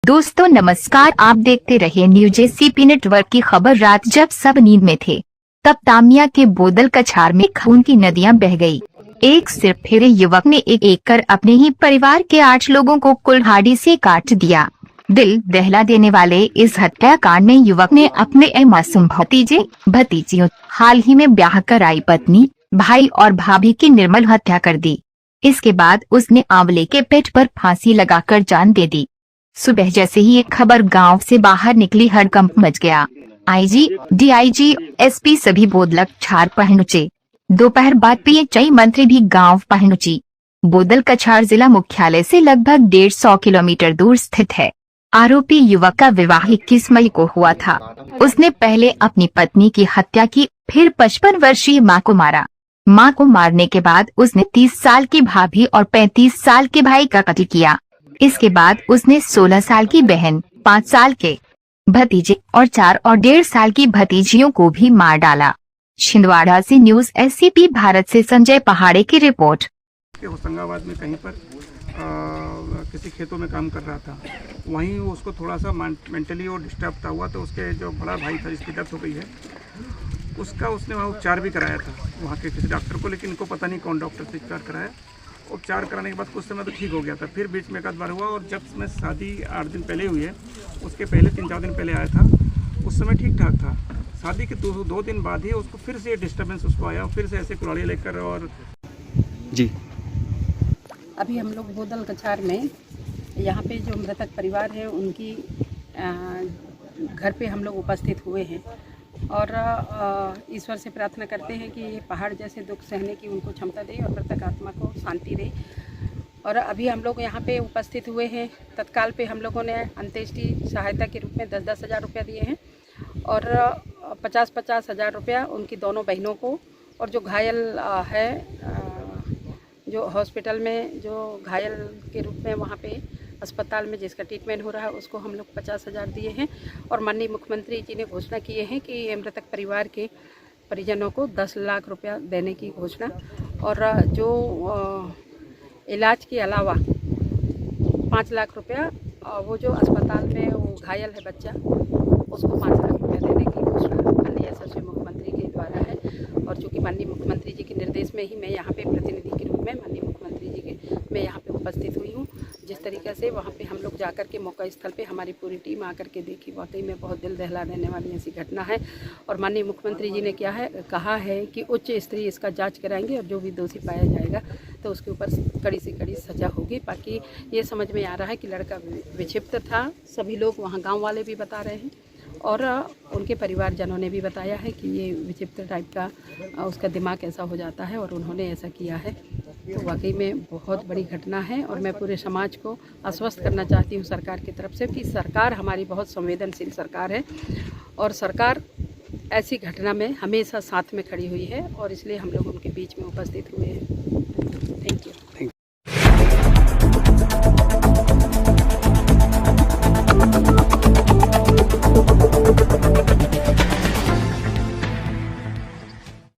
दोस्तों नमस्कार, आप देखते रहे न्यूज एसीपी नेटवर्क की खबर। रात जब सब नींद में थे तब तामिया के बोदल कछार में खून की नदियां बह गई। एक सिर फेरे युवक ने एक कर अपने ही परिवार के 8 लोगों को कुल्हाड़ी से काट दिया। दिल दहला देने वाले इस हत्याकांड में युवक ने अपने मासूम भतीजियों, हाल ही में ब्याह कराई पत्नी, भाई और भाभी की निर्मल हत्या कर दी। इसके बाद उसने आंवले के पेट पर फांसी लगाकर जान दे दी। सुबह जैसे ही ये खबर गांव से बाहर निकली, हड़कंप मच गया। आईजी, डीआईजी, एसपी सभी बोदल कछार पहुंचे। दोपहर बाद पीएचई मंत्री भी गांव पहुंची। बोदल कछार जिला मुख्यालय से लगभग 150 किलोमीटर दूर स्थित है। आरोपी युवक का विवाह 21 मई को हुआ था। उसने पहले अपनी पत्नी की हत्या की, फिर 55 वर्षीय मां को मारा। मां को मारने के बाद उसने 30 साल की भाभी और 35 साल के भाई का कत्ल किया। इसके बाद उसने 16 साल की बहन, 5 साल के भतीजे और 4 और 1.5 साल की भतीजियों को भी मार डाला। छिंदवाड़ा से न्यूज एसीपी भारत से संजय पहाड़े की रिपोर्ट। होशंगाबाद में कहीं पर किसी खेतों में काम कर रहा था, वहीं उसको थोड़ा सा मेंटली वो डिस्टर्ब था हुआ, तो उसके जो बड़ा भाई था जिसकी डेथ हो गई है, उसने वहाँ उपचार भी कराया था वहाँ के किसी डॉक्टर को, लेकिन इनको पता नहीं कौन डॉक्टर से उपचार कराया। उपचार कराने के बाद कुछ समय तो ठीक हो गया था, फिर बीच में एक आध बार हुआ, और जब मैं शादी 8 दिन पहले हुई है, उसके पहले 3-4 दिन पहले आया था, उस समय ठीक ठाक था। शादी के 2 दिन बाद ही उसको फिर से डिस्टर्बेंस उसको आया, फिर से ऐसे कुल्हाड़ी लेकर। और जी, अभी हम लोग बोदल कछार में यहाँ पे जो मृतक परिवार है उनकी घर पे हम लोग उपस्थित हुए हैं, और ईश्वर से प्रार्थना करते हैं कि ये पहाड़ जैसे दुख सहने की उनको क्षमता दे और मृतक आत्मा को शांति दे। और अभी हम लोग यहाँ पे उपस्थित हुए हैं। तत्काल पे हम लोगों ने अंत्येष्टि सहायता के रूप में 10-10 हज़ार रुपया दिए हैं, और 50-50 हज़ार रुपया उनकी दोनों बहनों को, और जो घायल है, जो हॉस्पिटल में जो घायल के रूप में वहाँ पे अस्पताल में जिसका ट्रीटमेंट हो रहा है, उसको हम लोग 50 हज़ार दिए हैं। और माननीय मुख्यमंत्री जी ने घोषणा किए हैं कि मृतक परिवार के परिजनों को 10 लाख रुपया देने की घोषणा, और जो इलाज के अलावा 5 लाख रुपया, वो जो अस्पताल में वो घायल है बच्चा, उसको 5 लाख रुपया देने की घोषणा माननीय यशस्वी मुख्यमंत्री के द्वारा है। और चूँकि माननीय मुख्यमंत्री जी के निर्देश में ही मैं यहाँ पे प्रतिनिधि के रूप में माननीय मुख्यमंत्री जी के मैं यहाँ पे उपस्थित हुई हूँ। जिस तरीक़े से वहाँ पे हम लोग जाकर के मौका स्थल पे हमारी पूरी टीम आकर के देखी, वाकई में बहुत दिल दहला देने वाली ऐसी घटना है। और माननीय मुख्यमंत्री जी ने कहा है कि उच्च स्तरीय इसका जांच कराएंगे, और जो भी दोषी पाया जाएगा तो उसके ऊपर कड़ी से कड़ी सज़ा होगी। बाकी ये समझ में आ रहा है कि लड़का विक्षिप्त था, सभी लोग वहाँ गाँव वाले भी बता रहे हैं, और उनके परिवारजनों ने भी बताया है कि ये विचित्र टाइप का उसका दिमाग ऐसा हो जाता है, और उन्होंने ऐसा किया है। तो वाकई में बहुत बड़ी घटना है, और मैं पूरे समाज को आश्वस्त करना चाहती हूँ सरकार की तरफ से कि सरकार हमारी बहुत संवेदनशील सरकार है, और सरकार ऐसी घटना में हमेशा साथ में खड़ी हुई है, और इसलिए हम लोग उनके बीच में उपस्थित हुए हैं।